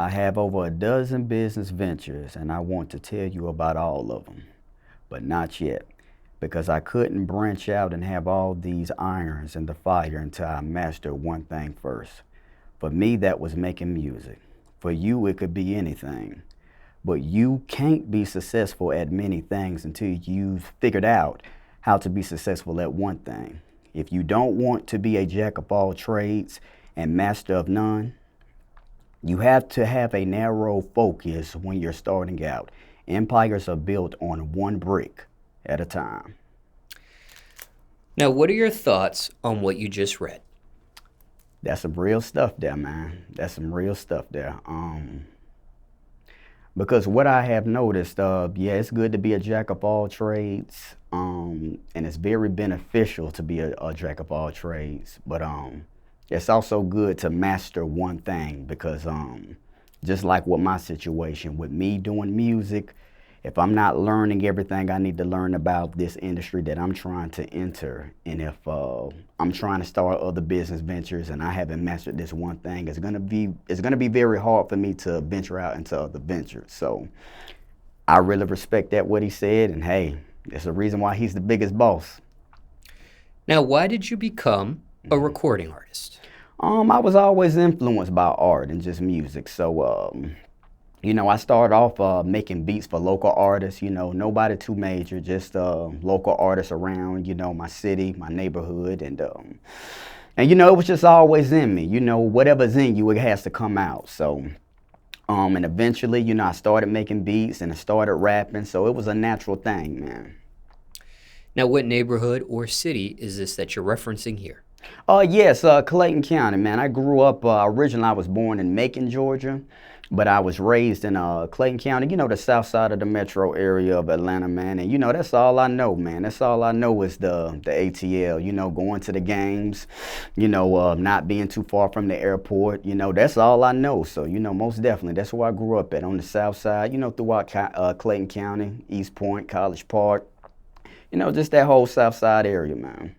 I have over a dozen business ventures and I want to tell you about all of them, but not yet, because I couldn't branch out and have all these irons in the fire until I mastered one thing first. For me, that was making music. For you, it could be anything. But you can't be successful at many things until you've figured out how to be successful at one thing. If you don't want to be a jack of all trades and master of none, you have to have a narrow focus when you're starting out. Empires are built on one brick at a time. Now, what are your thoughts on what you just read? That's some real stuff there, man. That's some real stuff there. Because what I have noticed, yeah, it's good to be a jack of all trades, and it's very beneficial to be a jack of all trades. But it's also good to master one thing because just like with my situation, with me doing music, if I'm not learning everything I need to learn about this industry that I'm trying to enter, and if I'm trying to start other business ventures and I haven't mastered this one thing, it's gonna be very hard for me to venture out into other ventures. So I really respect that what he said, and hey, there's a reason why he's the biggest boss. Now, why did you become a recording artist? I was always influenced by art and just music. So I started off making beats for local artists, nobody too major, just local artists around, my city, my neighborhood. And it was just always in me, whatever's in you, it has to come out. So, and eventually, I started making beats and I started rapping. So it was a natural thing, man. Now, what neighborhood or city is this that you're referencing here? Yes, Clayton County, man. I grew up, originally I was born in Macon, Georgia. But I was raised in Clayton County, the south side of the metro area of Atlanta, man. And, that's all I know, man. That's all I know is the ATL, going to the games, not being too far from the airport. That's all I know. So, most definitely, that's where I grew up at, on the south side, throughout Clayton County, East Point, College Park, just that whole south side area, man.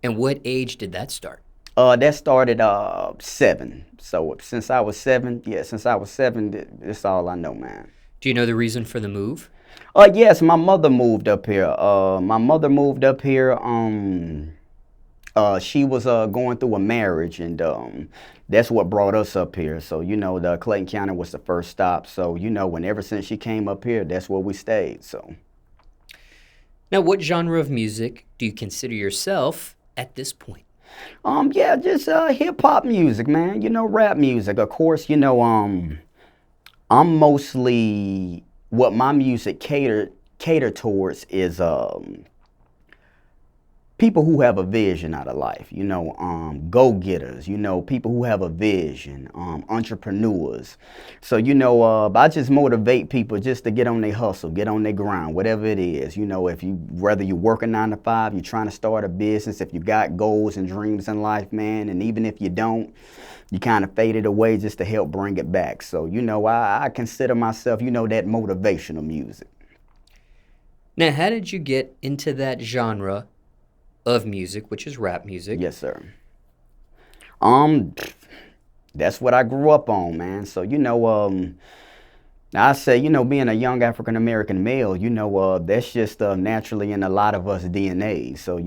And what age did that start? That started 7. So since I was 7, that's all I know, man. Do you know the reason for the move? Yes, my mother moved up here. My mother moved up here. She was going through a marriage, and that's what brought us up here. So the Clayton County was the first stop. So ever since she came up here, that's where we stayed. So. Now, what genre of music do you consider yourself at this point? Yeah, just hip hop music, man. Rap music. Of course, I'm mostly what my music cater towards is people who have a vision out of life, go-getters, people who have a vision, entrepreneurs. So, I just motivate people just to get on their hustle, get on their grind, whatever it is. Whether you're working 9 to 5, you're trying to start a business, if you got goals and dreams in life, man, and even if you don't, you kind of fade it away just to help bring it back. So, I consider myself, that motivational music. Now, how did you get into that genre of music, which is rap music? Yes, sir. That's what I grew up on, man. So, I say, being a young African American male, that's just naturally in a lot of us DNA. So,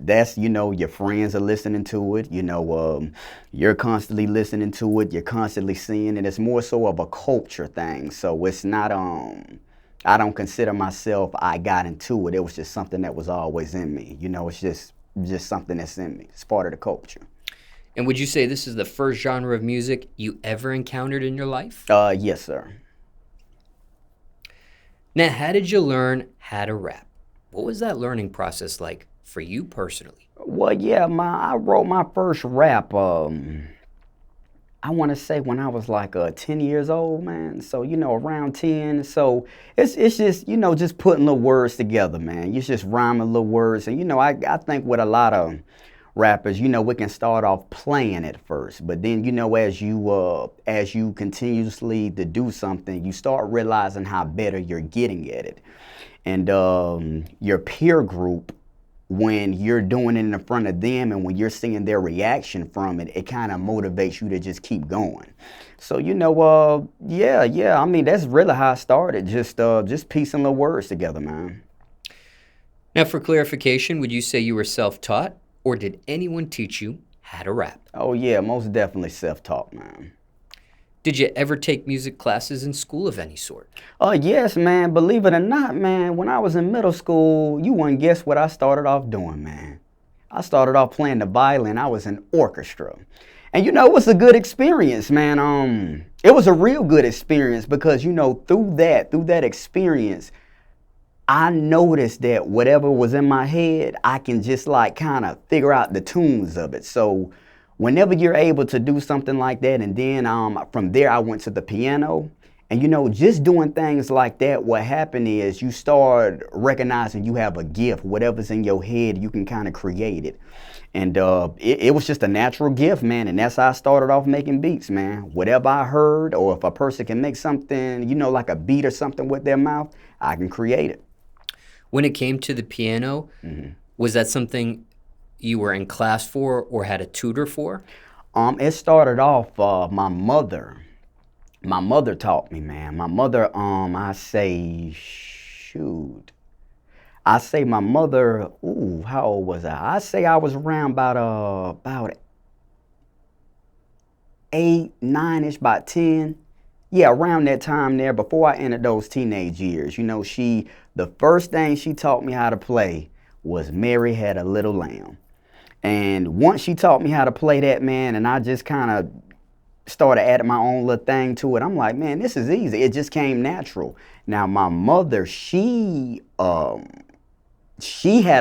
that's, your friends are listening to it, you're constantly listening to it, you're constantly seeing it. It's more so of a culture thing. So it's not, I don't consider myself, I got into it. It was just something that was always in me. It's just something that's in me. It's part of the culture. And would you say this is the first genre of music you ever encountered in your life? Yes, sir. Now, how did you learn how to rap? What was that learning process like for you personally? Well, yeah, I wrote my first rap, I want to say when I was like 10 years old, man. So, around 10. So it's just, just putting little words together, man. It's just rhyming little words. And, I think with a lot of rappers, we can start off playing at first. But then, as you continuously to do something, you start realizing how better you're getting at it. And your peer group when you're doing it in front of them and when you're seeing their reaction from it, it kind of motivates you to just keep going. So, yeah, I mean, that's really how I started, just piecing little words together, man. Now, for clarification, would you say you were self-taught, or did anyone teach you how to rap? Oh, yeah, most definitely self-taught, man. Did you ever take music classes in school of any sort? Yes, man. Believe it or not, man, when I was in middle school, you wouldn't guess what I started off doing, man. I started off playing the violin. I was in orchestra. And, it was a good experience, man. It was a real good experience because, through that experience, I noticed that whatever was in my head, I can just like kind of figure out the tunes of it. So whenever you're able to do something like that, and then from there I went to the piano, and just doing things like that, what happened is you start recognizing you have a gift. Whatever's in your head, you can kind of create it. And it was just a natural gift, man, and that's how I started off making beats, man. Whatever I heard, or if a person can make something, like a beat or something with their mouth, I can create it. When it came to the piano, was that something you were in class for or had a tutor for? It started off, my mother taught me, man. My mother, I say my mother, how old was I? I say I was around about 8, 9-ish, about 10. Yeah, around that time there, before I entered those teenage years. The first thing she taught me how to play was Mary Had a Little Lamb. And once she taught me how to play that, man, and I just kind of started adding my own little thing to it, I'm like, man, this is easy. It just came natural. Now, my mother, she had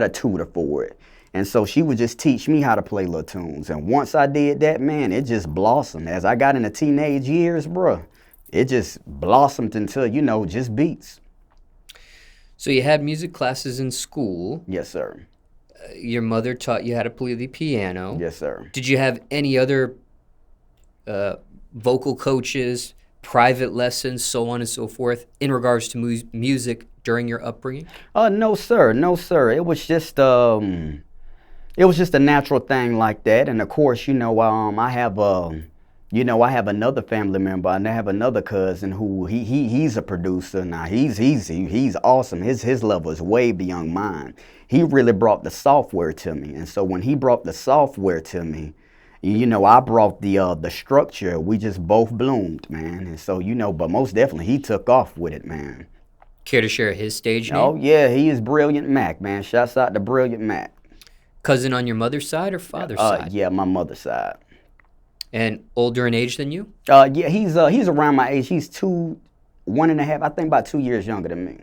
a tutor for it. And so she would just teach me how to play little tunes. And once I did that, man, it just blossomed. As I got into teenage years, bruh, it just blossomed into, just beats. So you had music classes in school. Yes, sir. Your mother taught you how to play the piano. Yes, sir. Did you have any other vocal coaches, private lessons, so on and so forth, in regards to music during your upbringing? No, sir. It was just a natural thing like that. And of course, I have I have another family member, and I have another cousin who he's a producer. Now he's awesome. His level is way beyond mine. He really brought the software to me, and so when he brought the software to me, I brought the structure. We just both bloomed, man. And so but most definitely he took off with it, man. Care to share his stage name? Oh yeah, he is Brilliant Mac, man. Shouts out to Brilliant Mac. Cousin on your mother's side or father's side? Yeah, my mother's side. And older in age than you? Yeah, he's around my age. He's 1.5, I think about 2 years younger than me.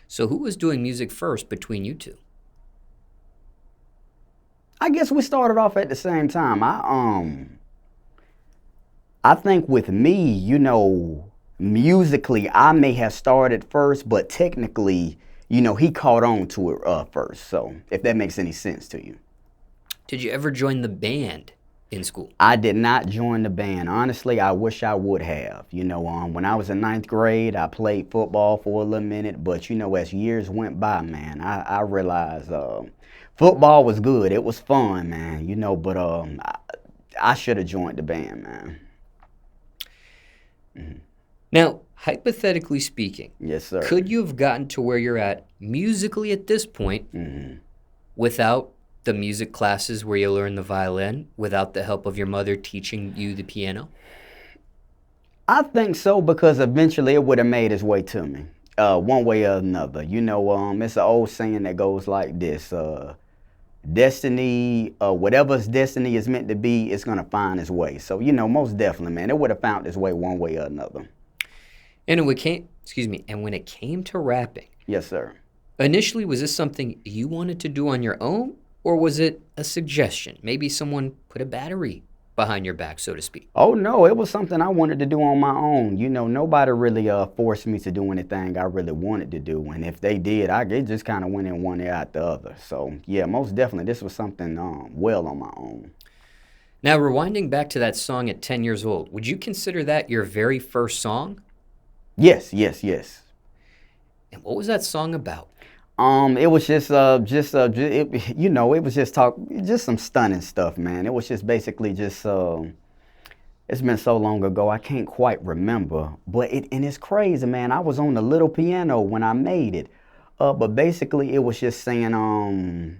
So who was doing music first between you two? I guess we started off at the same time. I think with me, musically, I may have started first, but technically, he caught on to it first. So if that makes any sense to you. Did you ever join the band in school? I did not join the band. Honestly, I wish I would have. When I was in 9th grade, I played football for a little minute. But, as years went by, man, I realized football was good. It was fun, man, but I should have joined the band, man. Mm-hmm. Now, hypothetically speaking, yes, sir. Could you have gotten to where you're at musically at this point without the music classes where you learn the violin, without the help of your mother teaching you the piano? I think so, because eventually it would have made its way to me, one way or another. It's an old saying that goes like this: destiny, whatever's destiny is meant to be, it's gonna find its way. So most definitely, man, it would have found its way one way or another. And when it came to rapping, yes, sir. Initially, was this something you wanted to do on your own? Or was it a suggestion? Maybe someone put a battery behind your back, so to speak. Oh, no, it was something I wanted to do on my own. Nobody really forced me to do anything I really wanted to do. And if they did, it just kind of went in one ear out the other. So, yeah, most definitely, this was something well on my own. Now, rewinding back to that song at 10 years old, would you consider that your very first song? Yes. And what was that song about? It was it was just some stunning stuff, man. It was just basically just, it's been so long ago, I can't quite remember. And it's crazy, man. I was on the little piano when I made it. But basically, it was just saying,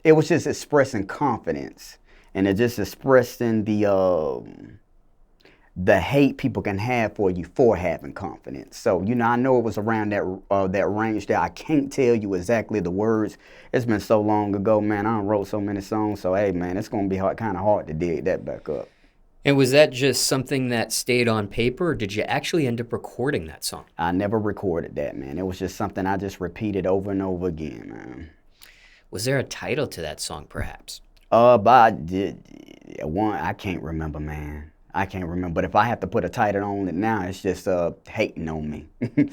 it was just expressing confidence, and it just expressing the hate people can have for you for having confidence. So, I know it was around that range there. I can't tell you exactly the words. It's been so long ago, man. I done wrote so many songs. So, hey, man, it's gonna be kind of hard to dig that back up. And was that just something that stayed on paper, or did you actually end up recording that song? I never recorded that, man. It was just something I just repeated over and over again, man. Was there a title to that song, perhaps? But I did one. I can't remember, man. I can't remember. But if I have to put a title on it now, it's just hating on me. And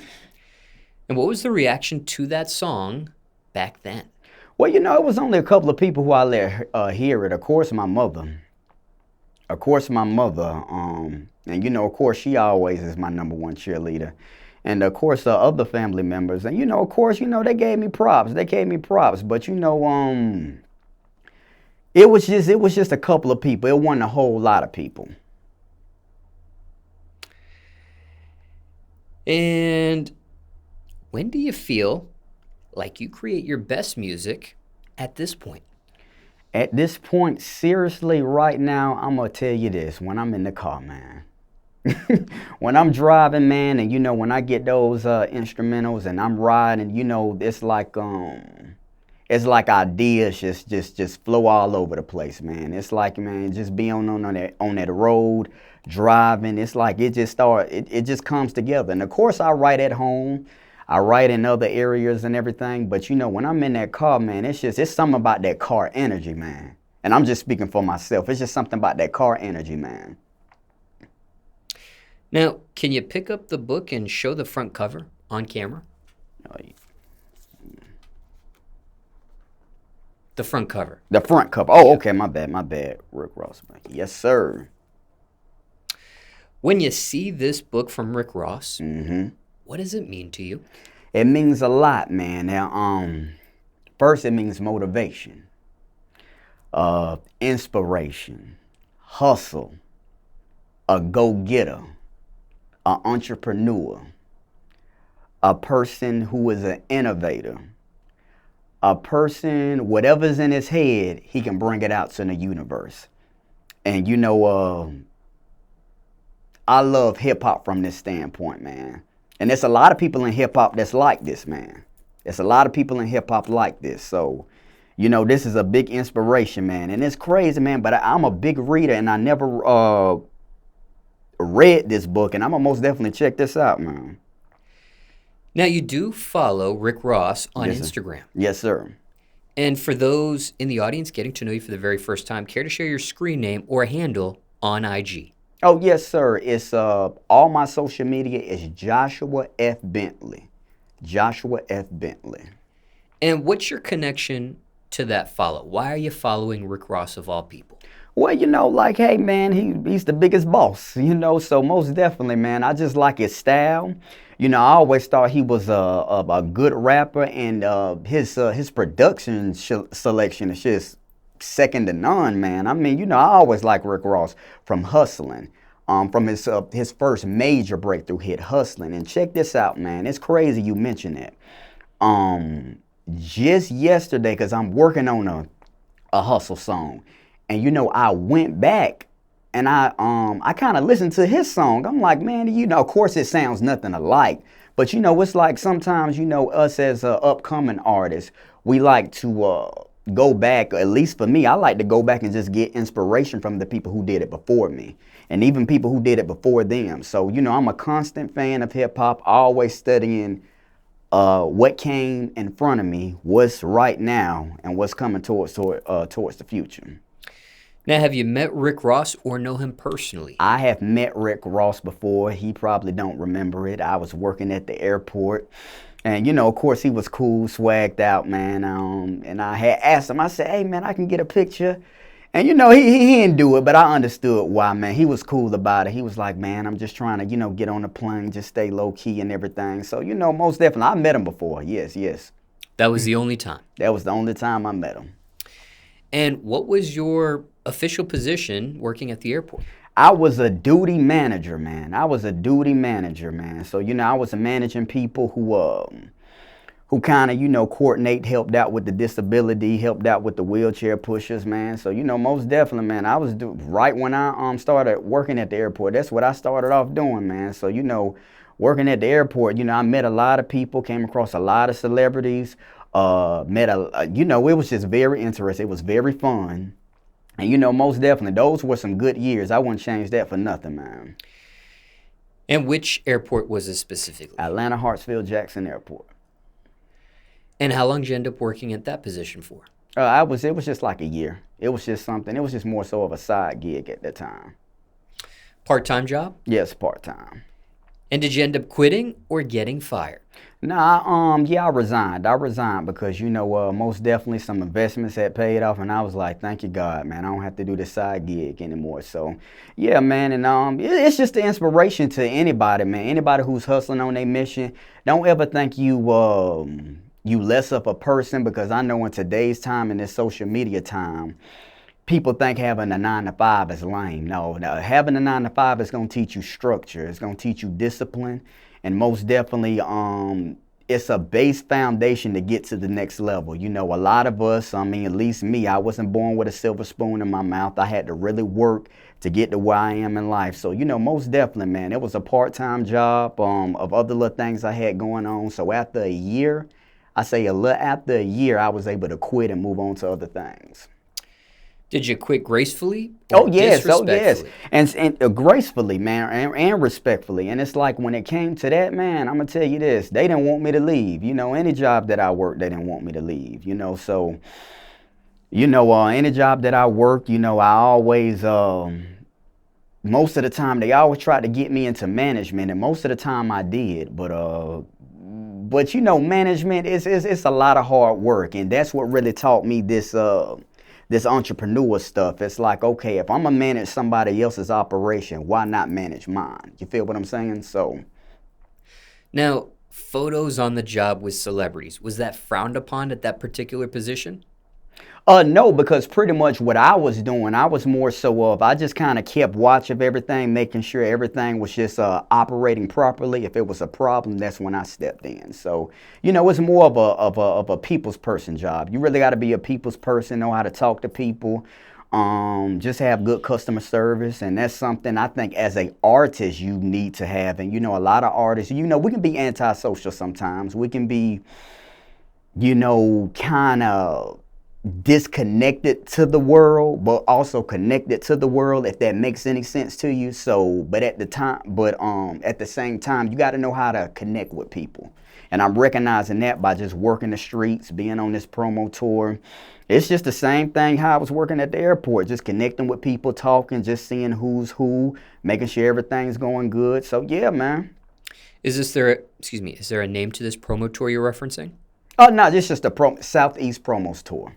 what was the reaction to that song back then? Well, it was only a couple of people who I let hear it. Of course, my mother. And of course, she always is my number one cheerleader. And of course, other family members. And of course, they gave me props. But it was just a couple of people. It wasn't a whole lot of people. And when do you feel like you create your best music at this point? At this point, seriously, right now, I'm going to tell you this. When I'm in the car, man. When I'm driving, man, and when I get those instrumentals and I'm riding, it's like ideas just flow all over the place, man. It's like, man, just being on that road, driving. It's like it just comes together. And of course, I write at home. I write in other areas and everything, but when I'm in that car, man, it's something about that car energy, man. And I'm just speaking for myself. It's just something about that car energy, man. Now, can you pick up the book and show the front cover on camera? The front cover. The front cover. Oh, okay, my bad. Rick Ross. Yes, sir. When you see this book from Rick Ross, mm-hmm. What does it mean to you? It means a lot, man. Now, first it means motivation, inspiration, hustle, a go-getter, an entrepreneur, a person who is an innovator, a person, whatever's in his head, he can bring it out to the universe. And I love hip-hop from this standpoint, man. And there's a lot of people in hip-hop that's like this, man. There's a lot of people in hip-hop like this. So, this is a big inspiration, man. And it's crazy, man, but I'm a big reader, and I never read this book, and I'm going to most definitely check this out, man. Now, you do follow Rick Ross on Yes, Instagram. Yes, sir. And for those in the audience getting to know you for the very first time, care to share your screen name or handle on IG? Oh, yes, sir. It's all my social media is Joshua F. Bentley. Joshua F. Bentley. And what's your connection to that follow? Why are you following Rick Ross of all people? Well, hey, man, he's the biggest boss, so most definitely, man, I just like his style. I always thought he was a good rapper, and his production selection is just second to none, man. I mean, I always like Rick Ross from Hustling, from his first major breakthrough hit, Hustling. And check this out, man. It's crazy you mentioned that. Just yesterday, because I'm working on a hustle song, and I went back and I kind of listened to his song. I'm like, man, of course it sounds nothing alike, but it's like sometimes us as upcoming artists, we like to go back. At least for me, I like to go back and just get inspiration from the people who did it before me, and even people who did it before them. So I'm a constant fan of hip hop, always studying what came in front of me, what's right now, and what's coming towards the future. Now, have you met Rick Ross or know him personally? I have met Rick Ross before. He probably don't remember it. I was working at the airport. And, of course, he was cool, swagged out, man. And I had asked him, I said, hey, man, I can get a picture. And, he didn't do it, but I understood why, man. He was cool about it. He was like, man, I'm just trying to, get on the plane, just stay low-key and everything. So, most definitely, I met him before. Yes. That was the only time. That was the only time I met him. And what was your official position working at the airport? I was a duty manager, man. So, I was managing people who kind of, coordinate, helped out with the disability, helped out with the wheelchair pushers, man. So, most definitely, man, I was right when I started working at the airport. That's what I started off doing, man. So, working at the airport, I met a lot of people, came across a lot of celebrities, it was just very interesting. It was very fun. And, most definitely, those were some good years. I wouldn't change that for nothing, man. And which airport was it specifically? Atlanta Hartsfield Jackson Airport. And how long did you end up working at that position for? It was just like a year. It was just more so of a side gig at that time. Part-time job? Yes, part-time. And did you end up quitting or getting fired? Nah, I resigned. I resigned because, most definitely some investments had paid off, and I was like, thank you, God, man, I don't have to do this side gig anymore. So, yeah, man, and it's just an inspiration to anybody, man. Anybody who's hustling on their mission, don't ever think you less of a person, because I know in today's time, in this social media time, people think having a 9-to-5 is lame. No, having a 9-to-5 is going to teach you structure. It's going to teach you discipline. And most definitely, it's a base foundation to get to the next level. A lot of us, at least me, I wasn't born with a silver spoon in my mouth. I had to really work to get to where I am in life. So, most definitely, man, it was a part-time job of other little things I had going on. So after a year, after a year, I was able to quit and move on to other things. Did you quit gracefully? Oh yes, and gracefully, man, and respectfully. And it's like when it came to that, man, I'm gonna tell you this: they didn't want me to leave. Any job that I worked, they didn't want me to leave. So, any job that I worked, I always, most of the time, they always tried to get me into management, and most of the time I did, but management is a lot of hard work, and that's what really taught me this entrepreneur stuff. It's like, okay, if I'm gonna manage somebody else's operation, why not manage mine? You feel what I'm saying? So, now, photos on the job with celebrities, was that frowned upon at that particular position? No, because pretty much what I was doing, I was more so of, I just kind of kept watch of everything, making sure everything was just operating properly. If it was a problem, that's when I stepped in. So, it's more of a people's person job. You really got to be a people's person, know how to talk to people, just have good customer service. And that's something I think as an artist you need to have. And, a lot of artists, we can be antisocial sometimes. We can be, kind of disconnected to the world, but also connected to the world, if that makes any sense to you. So, but at the same time, you got to know how to connect with people. And I'm recognizing that by just working the streets, being on this promo tour. It's just the same thing how I was working at the airport, just connecting with people, talking, just seeing who's who, making sure everything's going good. So yeah, man. Is there a name to this promo tour you're referencing? Oh no, this is just a Southeast Promos tour.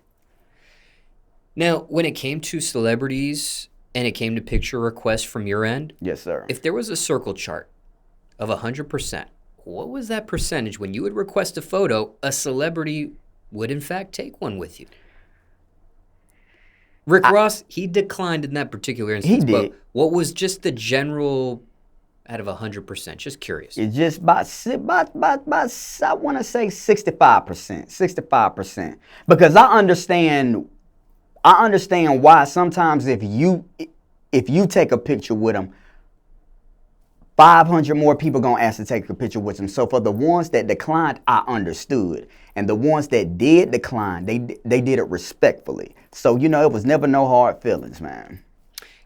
Now, when it came to celebrities and it came to picture requests from your end, yes, sir. If there was a circle chart of 100%, what was that percentage when you would request a photo, a celebrity would in fact take one with you? Rick Ross, he declined in that particular instance. He did. But what was just the general out of 100%? Just curious. It's just about I want to say 65%. Because I understand why sometimes if you take a picture with them, 500 more people gonna ask to take a picture with them. So for the ones that declined, I understood. And the ones that did decline, they did it respectfully. So, it was never no hard feelings, man.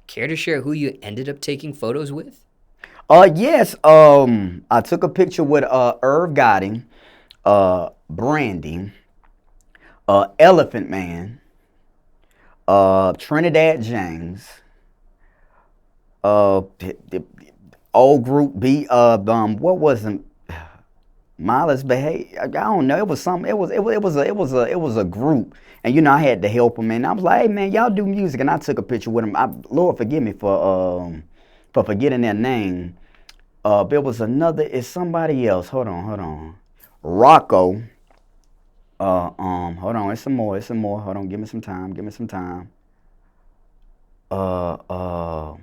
Care to share who you ended up taking photos with? Yes. I took a picture with Irv Gotti, Brandy, Elephant Man, Trinidad James, the old group B, what was it? Miles Behavior. I don't know. It was something. It was a group, and I had to help them. And I was like, hey man, y'all do music, and I took a picture with them. Lord forgive me for forgetting their name. There was another. It's somebody else. Hold on. Rocko. Hold on, it's some more, Hold on, give me some time. Uh, uh,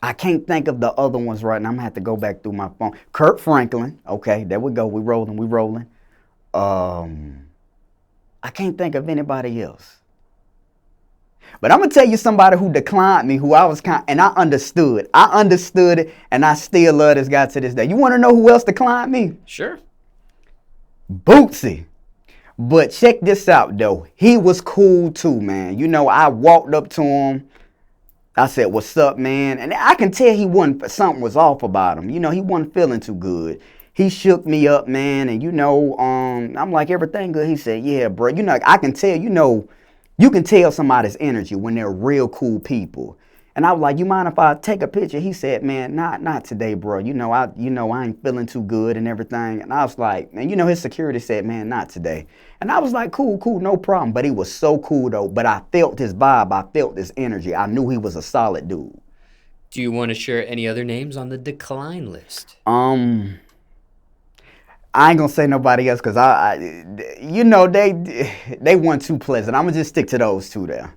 I can't think of the other ones right now. I'm gonna have to go back through my phone. Kirk Franklin. Okay, there we go. We rolling. I can't think of anybody else. But I'm gonna tell you somebody who declined me, who I was and I understood. I understood it, and I still love this guy to this day. You want to know who else declined me? Sure. Bootsy. But check this out though. He was cool too, man. You know, I walked up to him. I said, "What's up, man?" And I can tell something was off about him. You know, he wasn't feeling too good. He shook me up, man, and you know, I'm like, "Everything good?" He said, "Yeah, bro." You know, I can tell, you can tell somebody's energy when they're real cool people. And I was like, "You mind if I take a picture?" He said, "Man, not today, bro. I ain't feeling too good and everything." And I was like, man, his security said, "Man, not today." And I was like, cool, no problem. But he was so cool though. But I felt his vibe. I felt his energy. I knew he was a solid dude. Do you want to share any other names on the decline list? I ain't gonna say nobody else because they weren't too pleasant. I'm gonna just stick to those two there.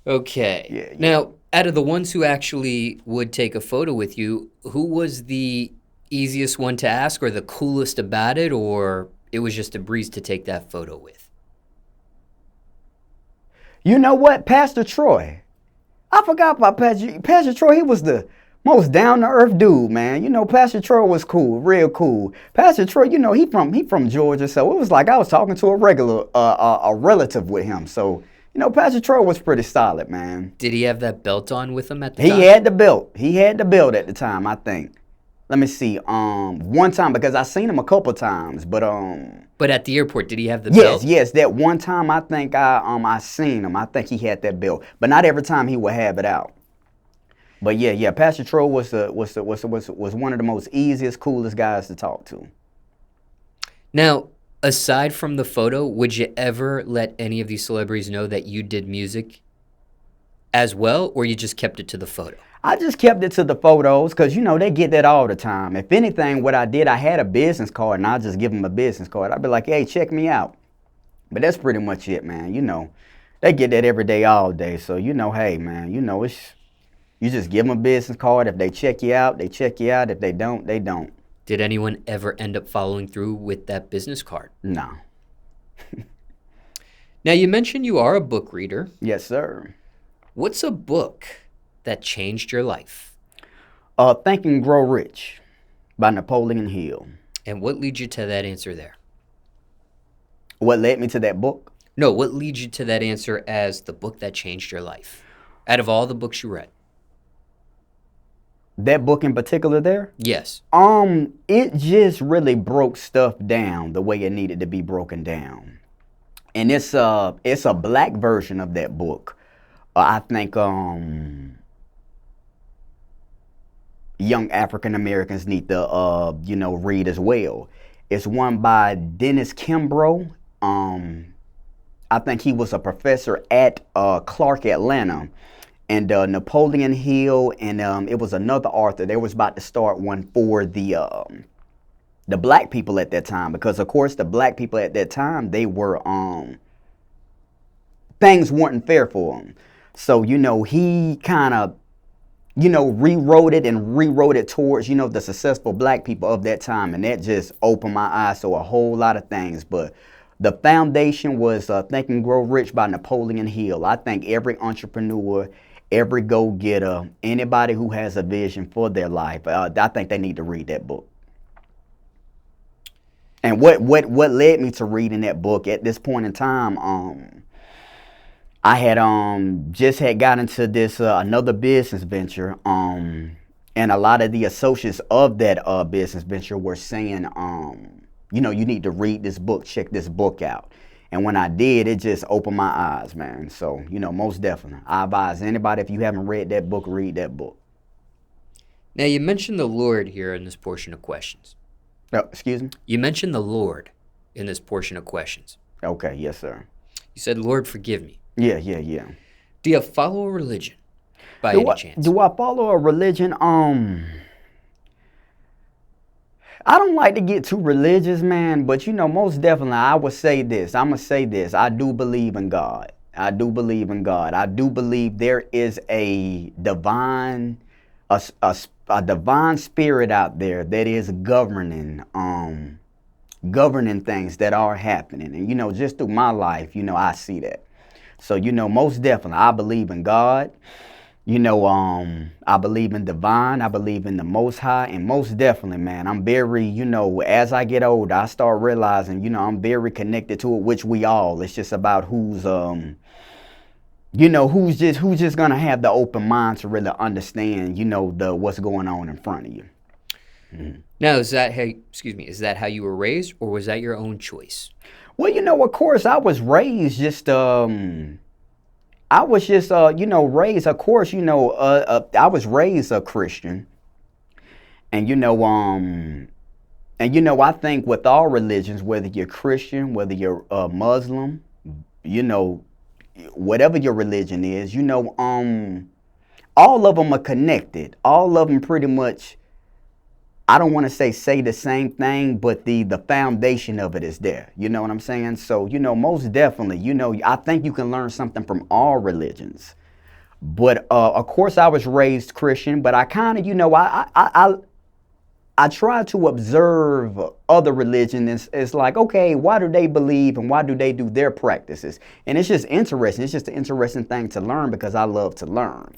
Okay. Yeah. Now, out of the ones who actually would take a photo with you, who was the easiest one to ask or the coolest about it, or it was just a breeze to take that photo with? You know what? Pastor Troy. I forgot about Pastor Troy. He was the most down-to-earth dude, man. Pastor Troy was cool, real cool. Pastor Troy, he from Georgia, so it was like I was talking to a relative with him. So, Pastor Troy was pretty solid, man. Did he have that belt on with him at the time? He had the belt. He had the belt at the time, I think. Let me see. One time, because I seen him a couple times, but But at the airport, did he have the belt? Yes. That one time, I think I seen him. I think he had that belt, but not every time he would have it out. But yeah. Pastor Troy was one of the most easiest, coolest guys to talk to. Now, aside from the photo, would you ever let any of these celebrities know that you did music as well, or you just kept it to the photo? I just kept it to the photos because, they get that all the time. If anything, what I did, I had a business card, and I just give them a business card. I'd be like, "Hey, check me out." But that's pretty much it, man. They get that every day, all day. So, hey, man, you just give them a business card. If they check you out, they check you out. If they don't, they don't. Did anyone ever end up following through with that business card? No. Now, you mentioned you are a book reader. Yes, sir. What's a book that changed your life? Think and Grow Rich by Napoleon Hill. And what leads you to that answer there? What led me to that book? No, what leads you to that answer as the book that changed your life? Out of all the books you read. That book in particular there? Yes. It just really broke stuff down the way it needed to be broken down. And it's a black version of that book. I think young African Americans need to read as well. It's one by Dennis Kimbrough. I think he was a professor at Clark, Atlanta. And Napoleon Hill, and it was another author. They was about to start one for the black people at that time, because of course the black people at that time, they were things weren't fair for them. So he kind of rewrote it towards the successful black people of that time, and that just opened my eyes to a whole lot of things. But the foundation was Think and Grow Rich by Napoleon Hill. I think every entrepreneur, every go-getter, anybody who has a vision for their life, I think they need to read that book. And what led me to reading that book at this point in time, I had just had got into this another business venture, and a lot of the associates of that business venture were saying, you need to read this book, check this book out. And when I did, it just opened my eyes, man. So, most definitely, I advise anybody, if you haven't read that book, read that book. Now, you mentioned the Lord here in this portion of questions. Oh, excuse me? You mentioned the Lord in this portion of questions. Okay, yes, sir. You said, "Lord, forgive me." Yeah. Do you follow a religion by any chance? Do I follow a religion? I don't like to get too religious, man, but most definitely I would say this. I'm going to say this. I do believe in God. I do believe in God. I do believe there is a divine a divine spirit out there that is governing things that are happening. And just through my life, I see that. So, most definitely I believe in God. I believe in divine. I believe in the Most High, and most definitely, man, I'm very, as I get older, I start realizing, I'm very connected to it, which we all. It's just about who's just gonna have the open mind to really understand, the what's going on in front of you. Mm-hmm. Now, is that how you were raised, or was that your own choice? Well, of course, I was raised raised, of course, I was raised a Christian. And, I think with all religions, whether you're Christian, whether you're Muslim, whatever your religion is, all of them are connected. All of them pretty much, I don't want to say the same thing, but the foundation of it is there. You know what I'm saying? So, most definitely, I think you can learn something from all religions. But, of course, I was raised Christian, but I kind of, I try to observe other religions. It's like, okay, why do they believe and why do they do their practices? And it's just interesting. It's just an interesting thing to learn because I love to learn.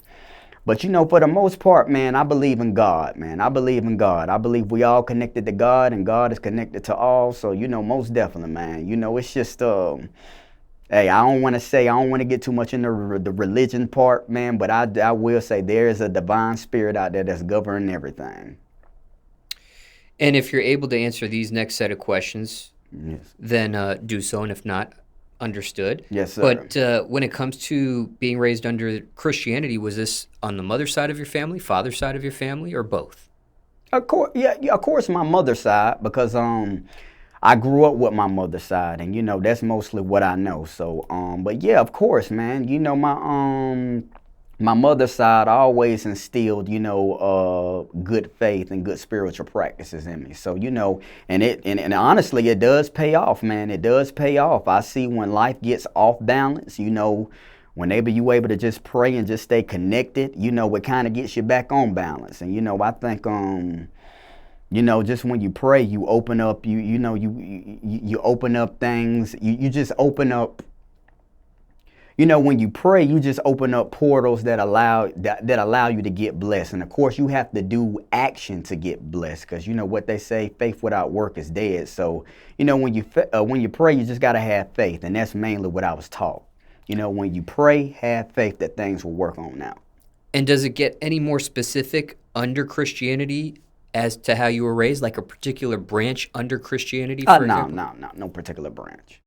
But, for the most part, man, I believe in God, man. I believe in God. I believe we all connected to God and God is connected to all. So, most definitely, man. It's just, hey, I don't want to get too much into the religion part, man. But I will say there is a divine spirit out there that's governing everything. And if you're able to answer these next set of questions, yes, then do so. And if not, understood. Yes, sir. But when it comes to being raised under Christianity, was this on the mother's side of your family, father's side of your family, or both? Of course, yeah, of course, my mother's side, because I grew up with my mother's side, and that's mostly what I know. So, but yeah, of course, man, my mother's side always instilled, good faith and good spiritual practices in me. So, and honestly, it does pay off, man. It does pay off. I see when life gets off balance, whenever you able to just pray and just stay connected, it kind of gets you back on balance. And, I think, just when you pray, you open up, you open up things, you just open up. When you pray, you just open up portals that allow you to get blessed. And of course, you have to do action to get blessed, because what they say, faith without work is dead. So, when you pray, you just got to have faith. And that's mainly what I was taught. When you pray, have faith that things will work on out. And does it get any more specific under Christianity as to how you were raised, like a particular branch under Christianity? No particular branch.